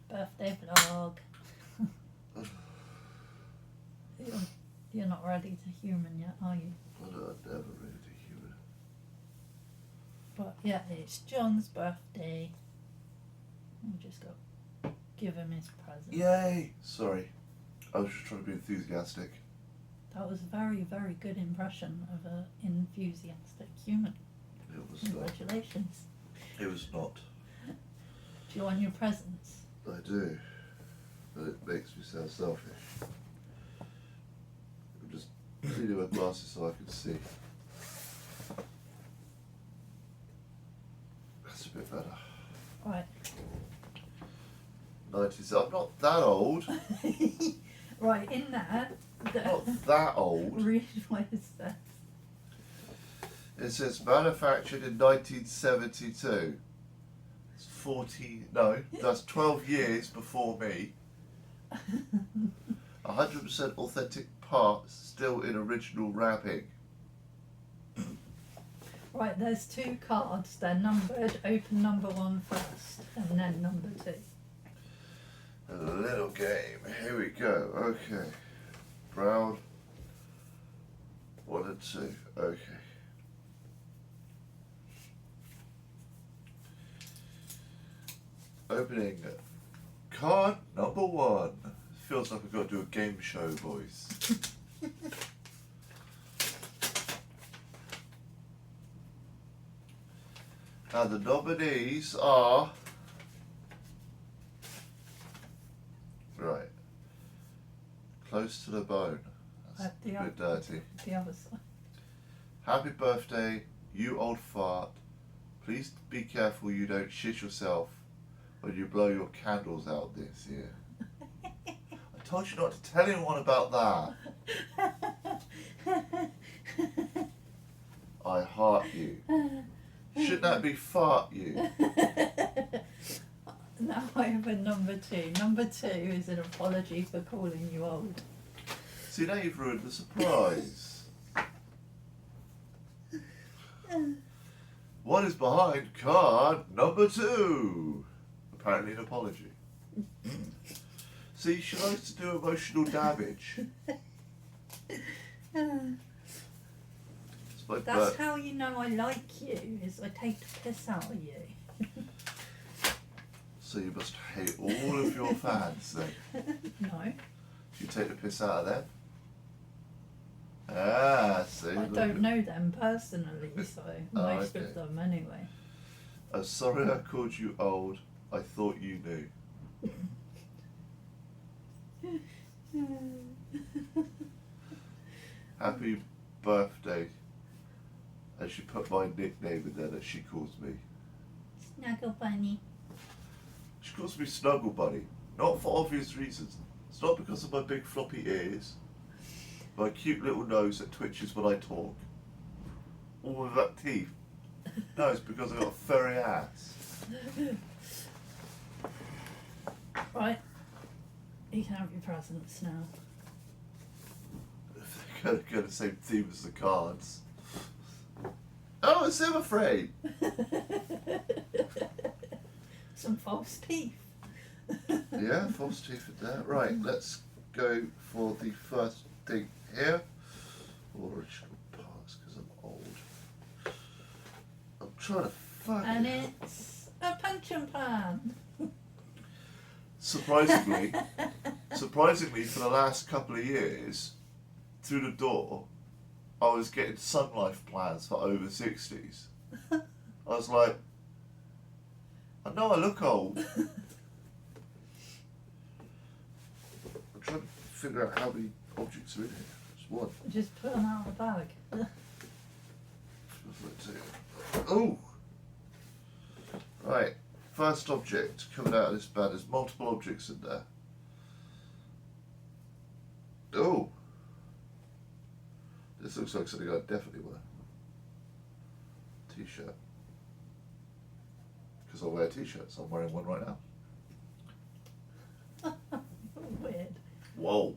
Birthday vlog. You're not ready to human yet, are you? I'm never ready to human. But yeah, it's John's birthday. We'll just go give him his present. Yay! Sorry. I was just trying to be enthusiastic. That was a very, very good impression of an enthusiastic human. It was Congratulations. not. It was not. Do you want your presents? I do. But it makes me sound selfish. I'm just cleaning my glasses so I can see. That's a bit better. Right. 90s. I'm not that old. Right, in there. Not that old. Read what it says. It says manufactured in 1972. It's 40. No, that's 12 years before me. 100% authentic parts, still in original wrapping. Right, there's 2 cards. They're numbered. Open number 1 first, and then number 2. A little game. Here we go. Okay. Brown. 1 and 2. Okay. Opening card number 1. Feels like I've got to do a game show voice. And the nominees are... Right. Close to the bone. That's a bit dirty. The other side. Happy birthday, you old fart. Please be careful you don't shit yourself when you blow your candles out this year. I told you not to tell anyone about that. I heart you. Shouldn't that be fart you? Now I have a number 2. Number 2 is an apology for calling you old. See, now you've ruined the surprise. What is behind card number 2? Apparently an apology. See, she likes to do emotional damage. That's how you know I like you, is I take the piss out of you. So you must hate all of your fans then. No. Do you take the piss out of them? Ah, see. I don't know them personally, so most okay. of them anyway. I'm sorry I called you old. I thought you knew. Happy birthday. And she put my nickname in there that she calls me. Snuggle bunny. She calls me Snuggle Bunny. Not for obvious reasons. It's not because of my big floppy ears. My cute little nose that twitches when I talk. Or without teeth. No, it's because I've got a furry ass. Right. You can have your presents now. They're going the same theme as the cards. Oh, a Zimmer frame! Some false teeth. Yeah, false teeth in there. Right, let's go for the first thing here. Original parts, because I'm old. I'm trying to fuck And it's a pension plan. Surprisingly, for the last couple of years, through the door, I was getting Sun Life plans for over 60s. I was like, I know I look old. I'm trying to figure out how many objects are in here. Just one. Just put them out of the bag. Oh! Right, first object coming out of this bag. There's multiple objects in there. Oh! This looks like something I definitely wear. T-shirt. Because I wear t-shirts. I'm wearing one right now. Weird. Whoa!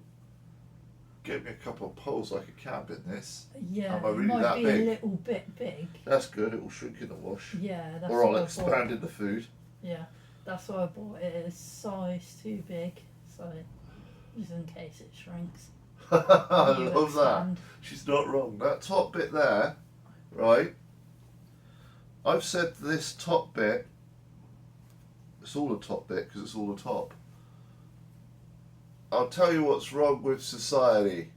Get me a couple of poles like a cab in this. Yeah, Am I really it might that be big? a little bit big. That's good. It will shrink in the wash. Yeah, that's Or I'll what I thought. expand in the food. Yeah, That's why I bought it. It's size too big, so just in case it shrinks. I You love that. expand. She's not wrong. That top bit there, right? I've said this top bit, it's all a top bit because it's all a top. I'll tell you what's wrong with society.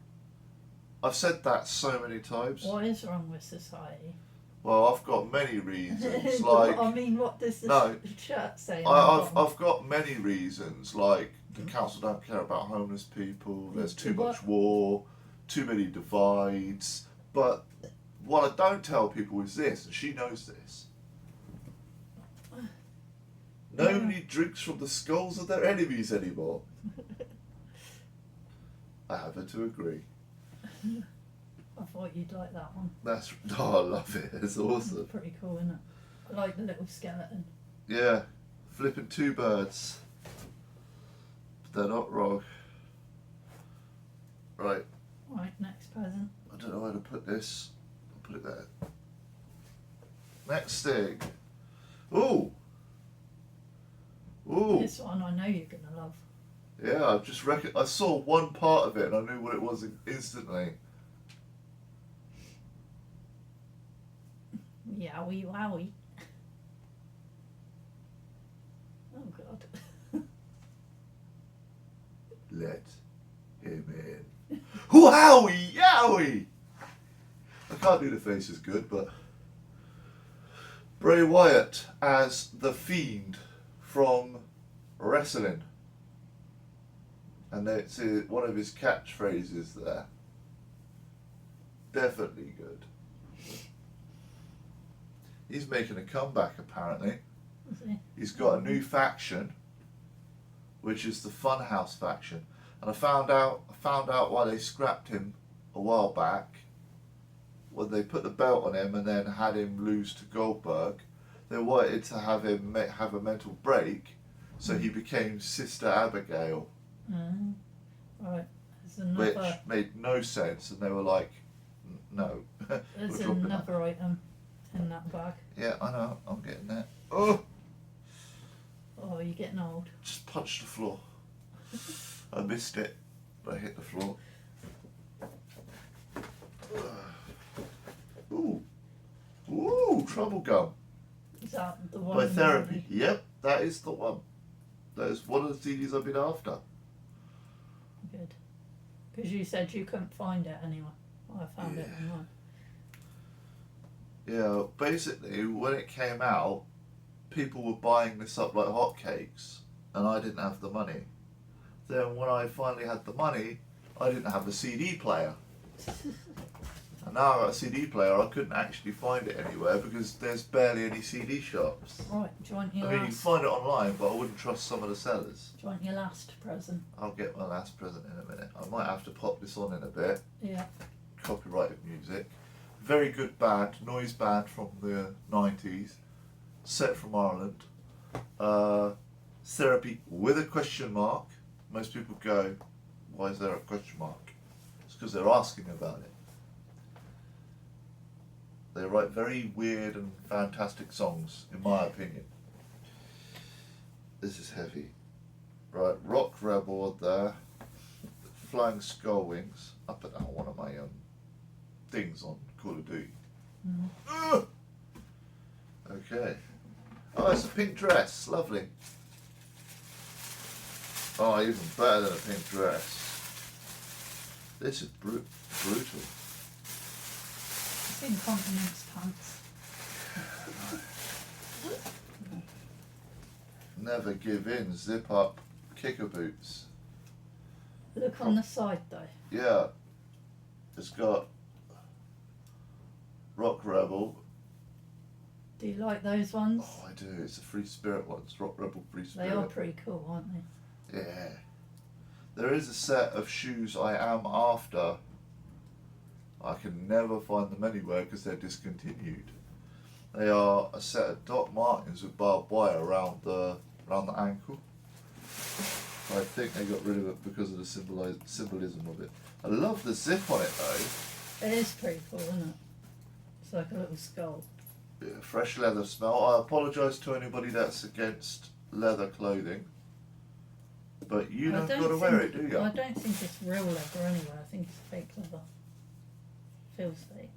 I've said that so many times. What is wrong with society? Well, I've got many reasons. Like, I mean, what does this No. shirt say? I've got many reasons. Like, the council don't care about homeless people. There's too much war, too many divides. But what I don't tell people is this, and she knows this. Nobody drinks from the skulls of their enemies anymore. I happen to agree. I thought you'd like that one. That's I love it. It's awesome. It's pretty cool, isn't it? I like the little skeleton. Yeah, flipping two birds. But they're not wrong. Right. Right, next present. I don't know where to put this. I'll put it there. Next thing. Ooh. Ooh. This one I know you're gonna love. Yeah, I just I saw one part of it and I knew what it was instantly. Yowie wowie. Oh god. Let him in. Wowie yowie! I can't do the face as good, but Bray Wyatt as the Fiend from wrestling. And it's one of his catchphrases there. Definitely good. He's making a comeback apparently. Is he? He's got a new faction, which is the Funhouse faction. And I found out why they scrapped him a while back. When they put the belt on him and then had him lose to Goldberg, they wanted to have him have a mental break, so he became Sister Abigail. Right. There's Which another. made no sense, and they were like, no. There's we're dropping that. another item in that bag. Yeah, I know, I'm getting that. Oh! Oh, you're getting old. Just punched the floor. I missed it, but I hit the floor. Ooh. Ooh, Trouble Gum. Is that the one? By Therapy. Yep, that is the one. That is one of the CDs I've been after. Good. Because you said you couldn't find it anywhere. I found it online. Yeah, basically, when it came out, people were buying this up like hotcakes, and I didn't have the money. Then when I finally had the money, I didn't have the CD player. And now I've got a CD player, I couldn't actually find it anywhere because there's barely any CD shops. Right, do you want your I mean, you can last? find it online, but I wouldn't trust some of the sellers. Do you want your last present? I'll get my last present in a minute. I might have to pop this on in a bit. Yeah. Copyrighted music. Very good band, noise band from the 90s, set from Ireland. Therapy with a question mark. Most people go, why is there a question mark? It's because they're asking about it. They write very weird and fantastic songs, in my opinion. This is heavy. Right, Rock Rebel there. Flying Skull Wings. I put that on one of my things on Call of Duty. Okay. Oh, it's a pink dress. Lovely. Oh, even better than a pink dress. This is brutal. It's incontinence pants. Never give in. Zip up. Kicker boots. Look on the side though. Yeah. It's got Rock Rebel. Do you like those ones? Oh, I do. It's the Free Spirit ones. Rock Rebel Free Spirit. They are pretty cool, aren't they? Yeah. There is a set of shoes I am after. I can never find them anywhere because they're discontinued. They are a set of Doc Martens with barbed wire around the ankle. I think they got rid of it because of the symbolism of it. I love the zip on it though. It is pretty cool, isn't it? It's like a little skull. Yeah, fresh leather smell. I apologise to anybody that's against leather clothing. But you I don't don't got to wear it, think- do you? I don't think it's real leather anyway. I think it's fake leather. Feels fake.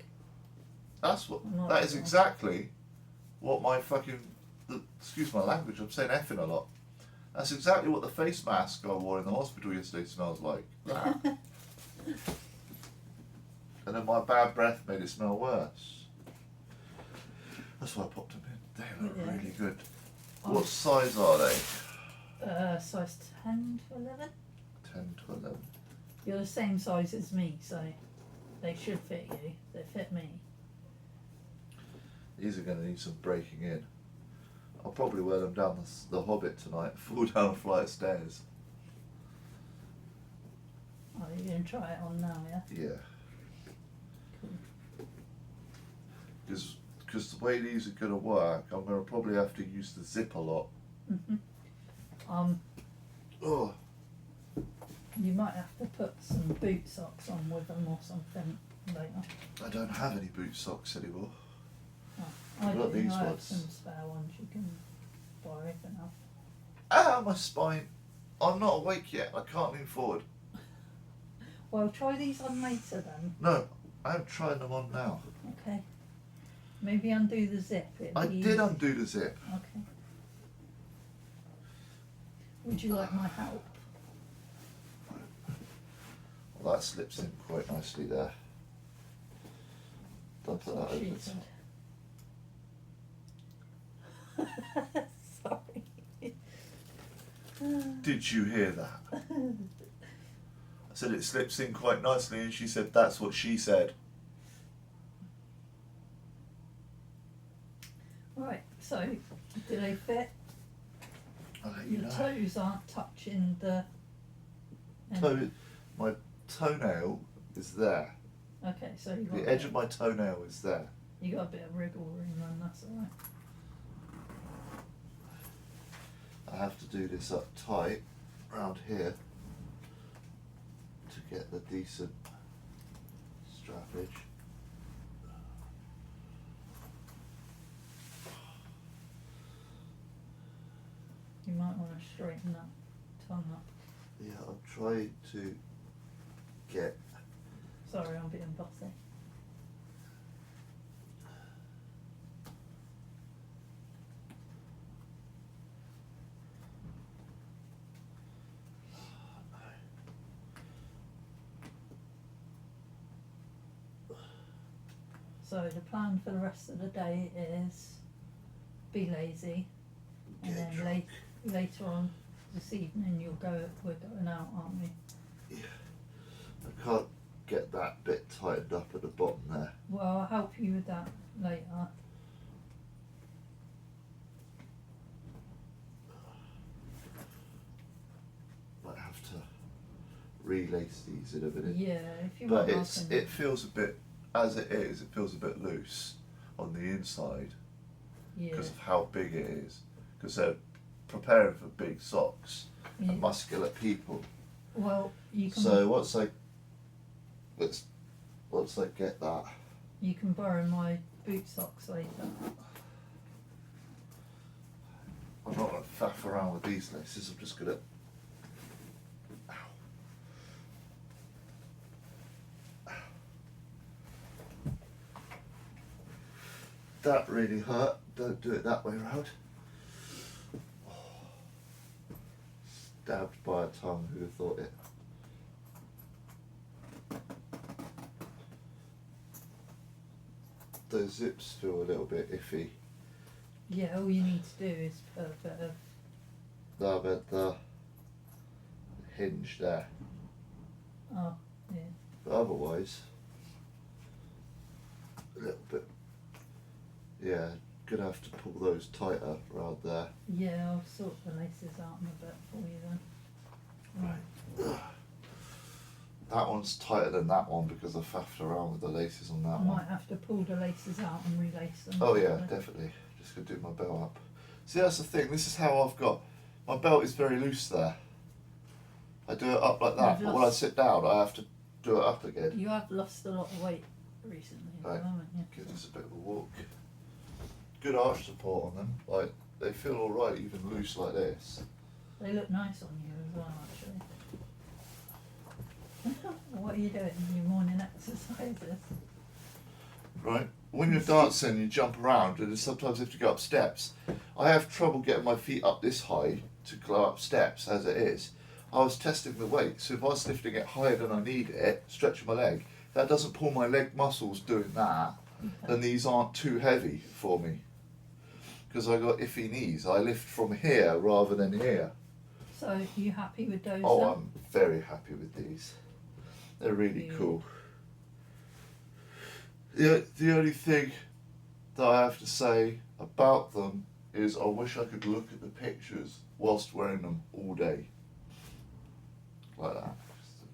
That's what. I'm not That is sure. exactly what my fucking. Excuse my language. I'm saying effing a lot. That's exactly what the face mask I wore in the hospital yesterday smells like. That. And then my bad breath made it smell worse. That's why I popped them in. They look Yeah. really good. Oh. What size are they? Size 10 to 11. 10 to 11. You're the same size as me, so they should fit you. They fit me. These are going to need some breaking in. I'll probably wear them down the Hobbit tonight, fall down a flight of stairs. Oh, you're going to try it on now, yeah? Yeah. Cool. Because the way these are going to work, I'm going to probably have to use the zip a lot. Mhm. Oh, You might have to put some boot socks on with them or something later. I don't have any boot socks anymore. I What do. these I have ones? some spare ones you can borrow for now. Ah, my spine. I'm not awake yet. I can't lean forward. Well, try these on later then. No, I'm trying them on now. Okay. Maybe undo the zip. It'd I be did easy. undo the zip. Okay. Would you like my help? Well, that slips in quite nicely there. Don't put That's that what she over. said. Sorry. Did you hear that? I said it slips in quite nicely, and she said that's what she said. Right, so do they fit? I'll let you Your know. toes aren't touching the end. My toenail is there. Okay, so you got The edge of my toenail is there. you got a bit of wriggle room then, that's alright. I have to do this up tight around here to get the decent strappage. You might want to straighten that tongue up. Yeah, I'm trying to get. Sorry, I'm being bossy. So the plan for the rest of the day is be lazy, and Get then drunk. later on this evening we're going out, aren't we? Yeah, I can't get that bit tightened up at the bottom there. Well, I'll help you with that later. Might have to relace these in a minute. Yeah, if you But want, it feels a bit, as it is, it feels a bit loose on the inside yeah, because of how big it is. Because they're preparing for big socks yeah. and muscular people. Well, you can So once I get that, you can borrow my boot socks later. I'm not going to faff around with these laces. I'm just going to. That really hurt. Don't do it that way round. Stabbed by a tongue. Who'd have thought it? Those zips feel a little bit iffy. Yeah, all you need to do is put a bit of No, but the hinge there. oh yeah. But otherwise, a little bit. Yeah, gonna have to pull those tighter around there. Yeah, I'll sort the laces out in a bit for you then. Right. That one's tighter than that one because I faffed around with the laces on I that one. might have to pull the laces out and relace them. Oh yeah, probably. definitely. Just gonna do my belt up. See, that's the thing. This is how I've got. My belt is very loose there. I do it up like that, You've but when I lost- sit down, I have to do it up again. You have lost a lot of weight recently, Right. haven't you? Give this a bit of a walk. Good arch support on them. Like they feel alright even loose like this. They look nice on you as well, actually. What are you doing in your morning exercises? Right? When you're dancing, you jump around and sometimes you have to go up steps. I have trouble getting my feet up this high to go up steps as it is. I was testing the weight, so if I was lifting it higher than I need it, stretching my leg, that doesn't pull my leg muscles doing that, then these aren't too heavy for me. Because I got iffy knees. I lift from here rather than here. So, are you happy with those? Oh, then? I'm very happy with these. They're really Yeah. cool. The only thing that I have to say about them is I wish I could look at the pictures whilst wearing them all day. Like that.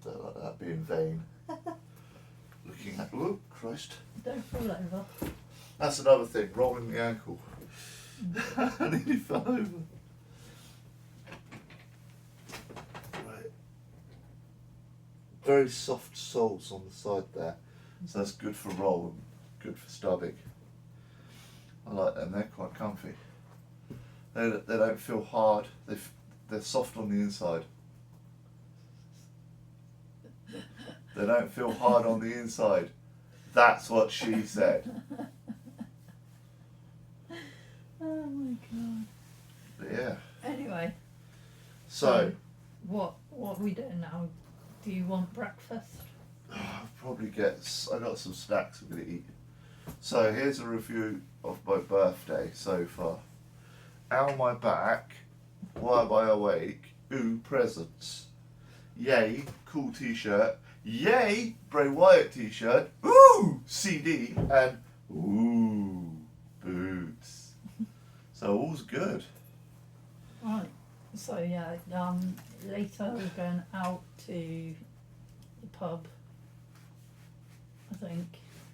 Just like that, being vain. Looking at, oh Christ. Don't fall over. That's another thing, rolling the ankle. I nearly fell over. Right. Very soft soles on the side there. So that's good for rolling, good for stubbing. I like them, they're quite comfy. They don't feel hard, they're soft on the inside. They don't feel hard on the inside. That's what she said. Oh my god. But yeah. Anyway, So, what are we doing now? Do you want breakfast? I'll probably I got some snacks I'm going to eat. So here's a review of my birthday so far. Out on my back, why am I awake? Ooh, presents. Yay, cool t-shirt. Yay, Bray Wyatt t-shirt. Ooh, CD. And ooh, boots. So all's good. Right. So yeah, later we're going out to the pub. I think.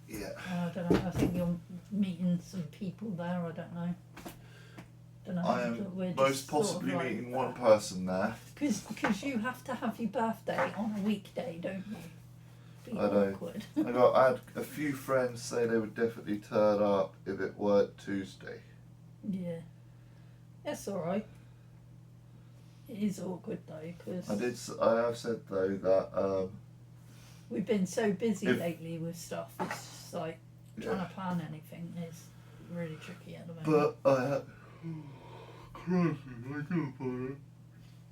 Yeah. I don't know. I think you're meeting some people there. I don't know. I am most possibly meeting one person there. Because you have to have your birthday on a weekday, don't you? Be I know. awkward. I had a few friends say they would definitely turn up if it weren't Tuesday. Yeah. That's alright. It is awkward though, because I have said though that we've been so busy if- lately with stuff. It's just like trying to plan anything is really tricky at the moment.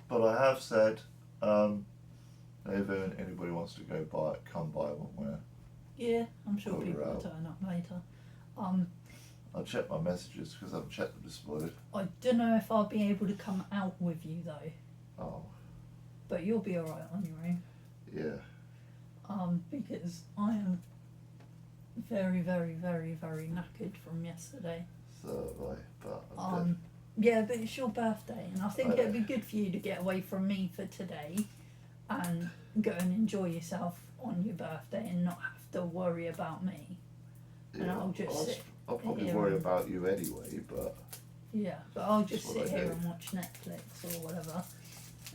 But I have said, if anybody wants to come by one where Yeah, I'm sure Call her people will out. turn up later. I'll check my messages because I haven't checked them this morning. I don't know if I'll be able to come out with you though, Oh, but you'll be alright on your own. yeah. Because I am very, very, very, very knackered from yesterday. So but I'm Yeah, but it's your birthday, and I think I it'd know. be good for you to get away from me for today and go and enjoy yourself on your birthday and not have to worry about me. And I'll just sit I'll probably here worry and- about you anyway, but Yeah, but I'll just That's what sit I here do. and watch Netflix or whatever,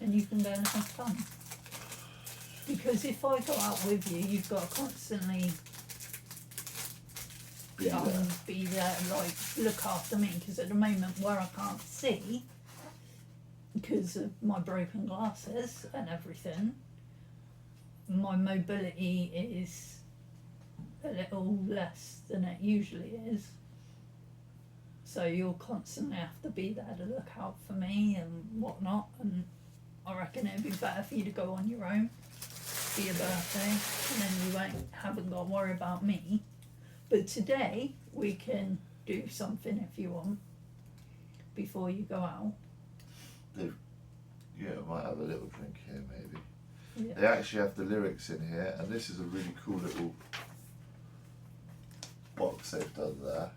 and you can go and have fun. Because if I go out with you, you've got to constantly be there. be there, like look after me. Because at the moment, where I can't see, because of my broken glasses and everything, my mobility is a little less than it usually is. So you'll constantly have to be there to look out for me and whatnot. And I reckon it'd be better for you to go on your own for your birthday, and then you haven't got to worry about me. But today we can do something if you want before you go out. Yeah, I might have a little drink here maybe. Yeah. They actually have the lyrics in here, and this is a really cool little box they've done there.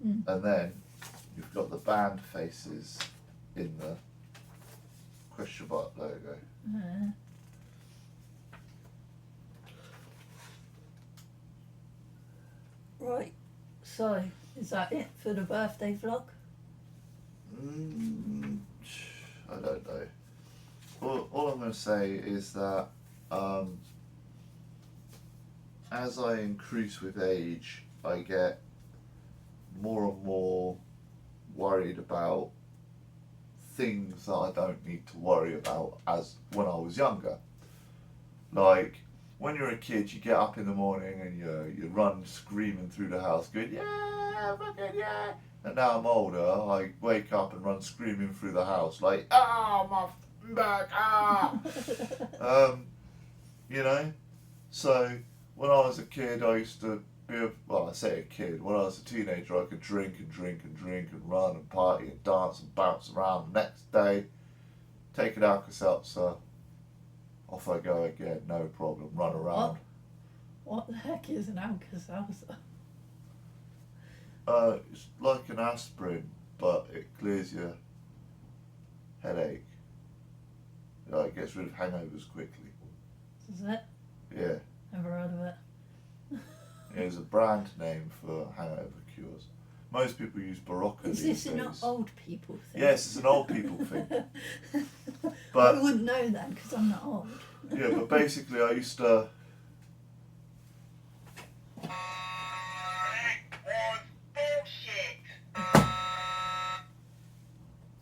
Mm. And then you've got the band faces in the question mark logo. Right. So is that it for the birthday vlog? I don't know. All I'm going to say is that as I increase with age, I get more and more worried about things that I don't need to worry about as when I was younger. Like when you're a kid, you get up in the morning and you run screaming through the house, going yeah, fucking yeah. And now I'm older, I wake up and run screaming through the house like my back, you know. So when I was a kid, I used to I say a kid. When I was a teenager, I could drink and drink and drink and run and party and dance and bounce around. The next day, take an Alka-Seltzer, off I go again, no problem, run around. What the heck is an Alka-Seltzer? It's like an aspirin, but it clears your headache. It gets rid of hangovers quickly. Is it? Yeah. Never heard of it. It's a brand name for hangover cures. Most people use Barocca Is these this days. an old people thing? Yes, it's an old people thing. I But wouldn't know that because I'm not old. yeah, but basically I used to.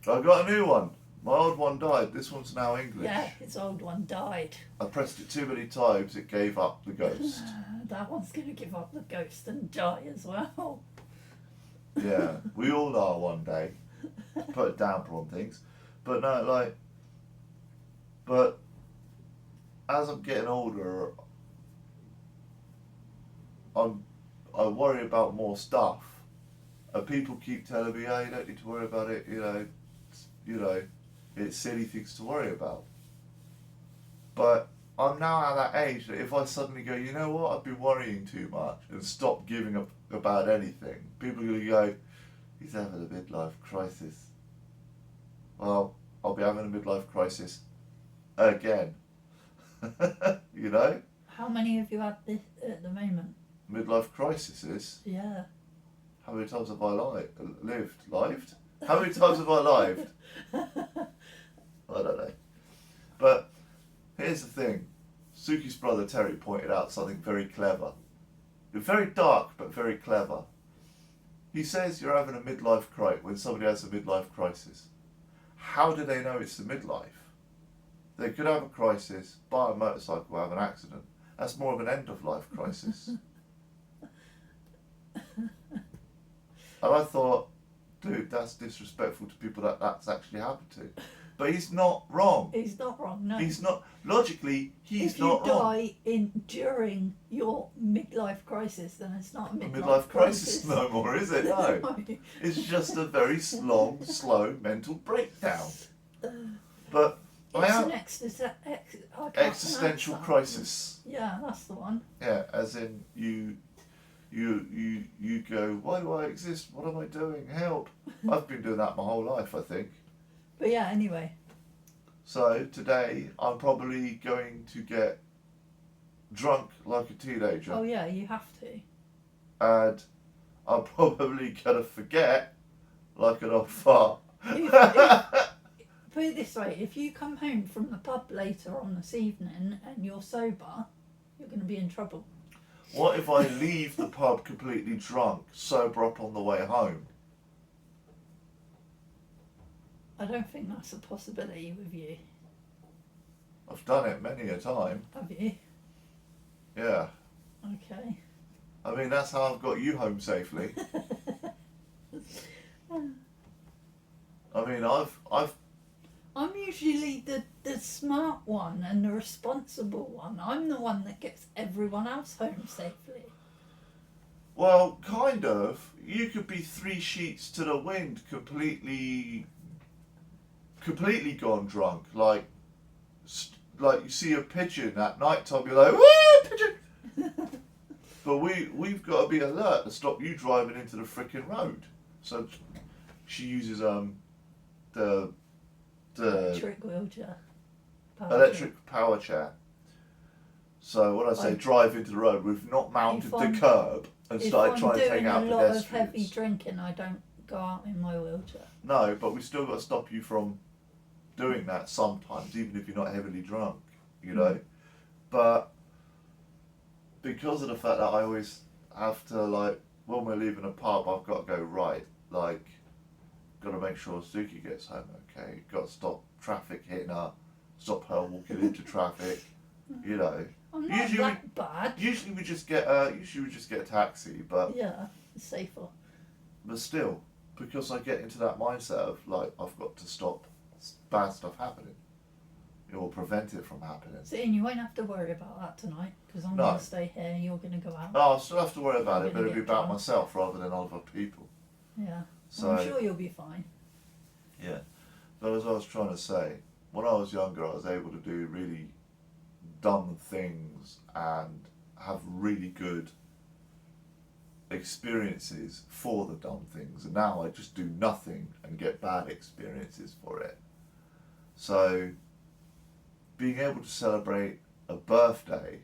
I got a new one. My old one died. This one's now English. Yeah, its old one died. I pressed it too many times. It gave up the ghost. That one's going to give up the ghost and die as well. Yeah, we all are one day. Put a damper on things, but no, but as I'm getting older, I worry about more stuff, and people keep telling me, "Oh, you don't need to worry about it." It's silly things to worry about. But I'm now at that age that if I suddenly go, you know what, I've been worrying too much and stop giving up about anything, people are going to go, he's having a midlife crisis. Well, I'll be having a midlife crisis again. You know? How many have you had this at the moment? Midlife crises? Yeah. How many times have I lived? How many times have I lived? I don't know. But here's the thing. Suki's brother Terry pointed out something very clever. Very dark, but very clever. He says you're having a midlife crisis when somebody has a midlife crisis. How do they know it's the midlife? They could have a crisis, buy a motorcycle, have an accident. That's more of an end-of-life crisis. And I thought, dude, that's disrespectful to people that's actually happened to. But he's not wrong. He's not wrong, no. He's not, logically, he's if not you wrong. die during your midlife crisis, then it's not a A midlife, midlife crisis no more, is it? No. No. It's just a very long, slow mental breakdown. But I It's am an I can't existential pronounce that. crisis. Yeah, that's the one. Yeah, as in you go, why do I exist? What am I doing? Help! I've been doing that my whole life, I think. But yeah, anyway. So today I'm probably going to get drunk like a teenager, Oh yeah, you have to. and I'm probably gonna forget like an old fart. Put it this way, if you come home from the pub later on this evening and you're sober, you're going to be in trouble. What if I leave the pub completely drunk, sober up on the way home? I don't think that's a possibility with you, I've done it many a time. have you? Yeah. Okay. I mean, that's how I've got you home safely. I mean, I'm usually the smart one and the responsible one. I'm the one that gets everyone else home safely. well, kind of. You could be 3 sheets to the wind, completely gone drunk. Like you see a pigeon at night time, you're like, woo, pigeon! But we've got to be alert to stop you driving into the frickin' road. So she uses the Electric wheelchair. electric power chair. So when I say drive into the road, we've not mounted the curb and started trying to take out If I'm doing a lot of heavy pedestrians. drinking, I don't go out in my wheelchair. No, but we still got to stop you from doing that sometimes, even if you're not heavily drunk, you know. But because of the fact that I always have to, like, when we're leaving a pub, I've got to go right. Like, got to make sure Suki gets home okay. Got to stop traffic hitting her, stop her walking into traffic. You know. I'm not Usually that bad. Usually we just get a taxi, but Yeah, it's safer. still, because I get into that mindset of like I've got to stop bad stuff happening, or prevent it from happening. See, and you won't have to worry about that tonight, because I'm No. going to stay here, you're going to go out. Oh, I'll still have to worry about You're it, but gonna it'll be get about drunk. myself rather than other people. Yeah, So I'm sure you'll be fine. yeah. But as I was trying to say, when I was younger, I was able to do really dumb things and have really good experiences for the dumb things, and now I just do nothing and get bad experiences for it. So being able to celebrate a birthday,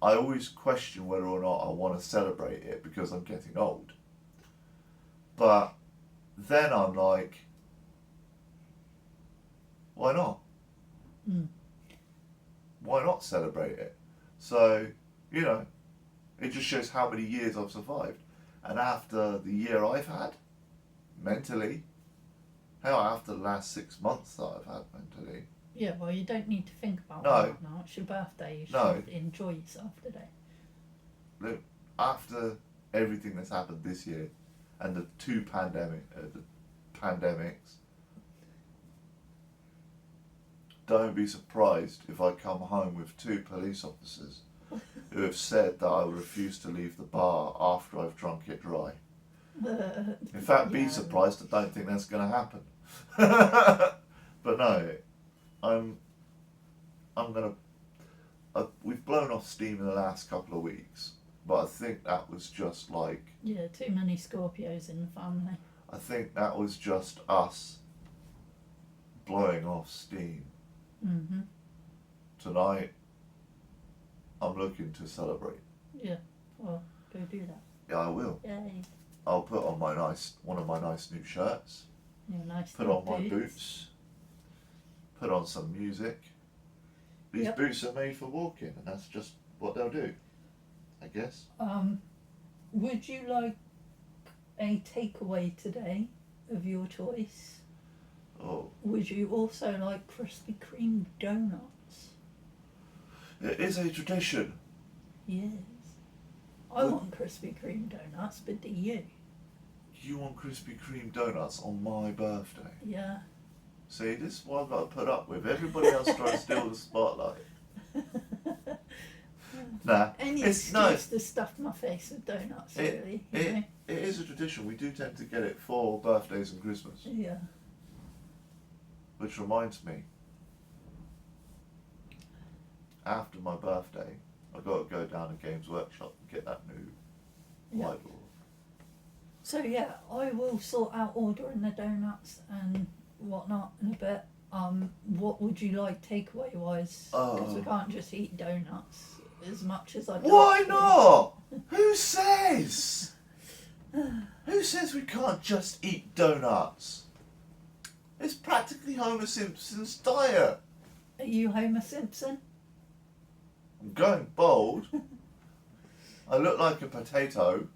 I always question whether or not I want to celebrate it because I'm getting old. But then I'm like, why not? Mm. Why not celebrate it? So, you know, it just shows how many years I've survived. And after the year I've had, mentally, hell, after the last 6 months that I've had mentally, Yeah, well, you don't need to think about No. that now. It's your birthday. You should No. enjoy yourself today. look, after everything that's happened this year and the pandemics, don't be surprised if I come home with 2 police officers who have said that I refuse to leave the bar after I've drunk it dry. In fact, be Yeah. surprised. I don't think that's going to happen. But no, I'm gonna. We've blown off steam in the last couple of weeks, but I think that was just like. Yeah, too many Scorpios in the family. I think that was just us blowing off steam. Mm-hmm. Tonight, I'm looking to celebrate. Yeah, well, go do that. Yeah, I will. Yay. I'll put on one of my nice new shirts. Yeah, nice. Put new on my boots. Put on some music. These Yep. boots are made for walking, and that's just what they'll do, I guess. Would you like a takeaway today of your choice? Oh, Would you also like Krispy Kreme donuts? it is a tradition. Yes. I Would- want Krispy Kreme donuts, but do you? You want Krispy Kreme donuts on my birthday? Yeah. See, this is what I've got to put up with. Everybody else trying to steal the spotlight. Nah, Any it's excuse no. to stuff my face with donuts, really. You know? It is a tradition. We do tend to get it for birthdays and Christmas. Yeah. Which reminds me, after my birthday, I've got to go down to Games Workshop and get that new Yeah. whiteboard. So yeah, I will sort out ordering the donuts and whatnot in a bit. What would you like takeaway wise? Because we can't just eat donuts as much as I'd Why like to. not? Who says? Who says we can't just eat donuts? It's practically Homer Simpson's diet. Are you Homer Simpson? I'm going bold. I look like a potato.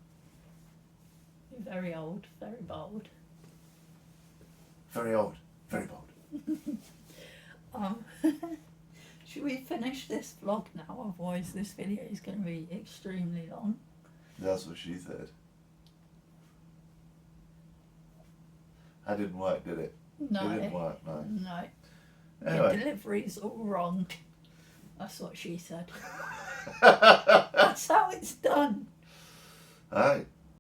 You're very old, very bold. Very old, very bold. Should we finish this vlog now? Otherwise this video is going to be extremely long. That's what she said. That didn't work, did it? No. It didn't work, no. No. Your Anyway. delivery's all wrong. That's what she said. That's how it's done. Hey,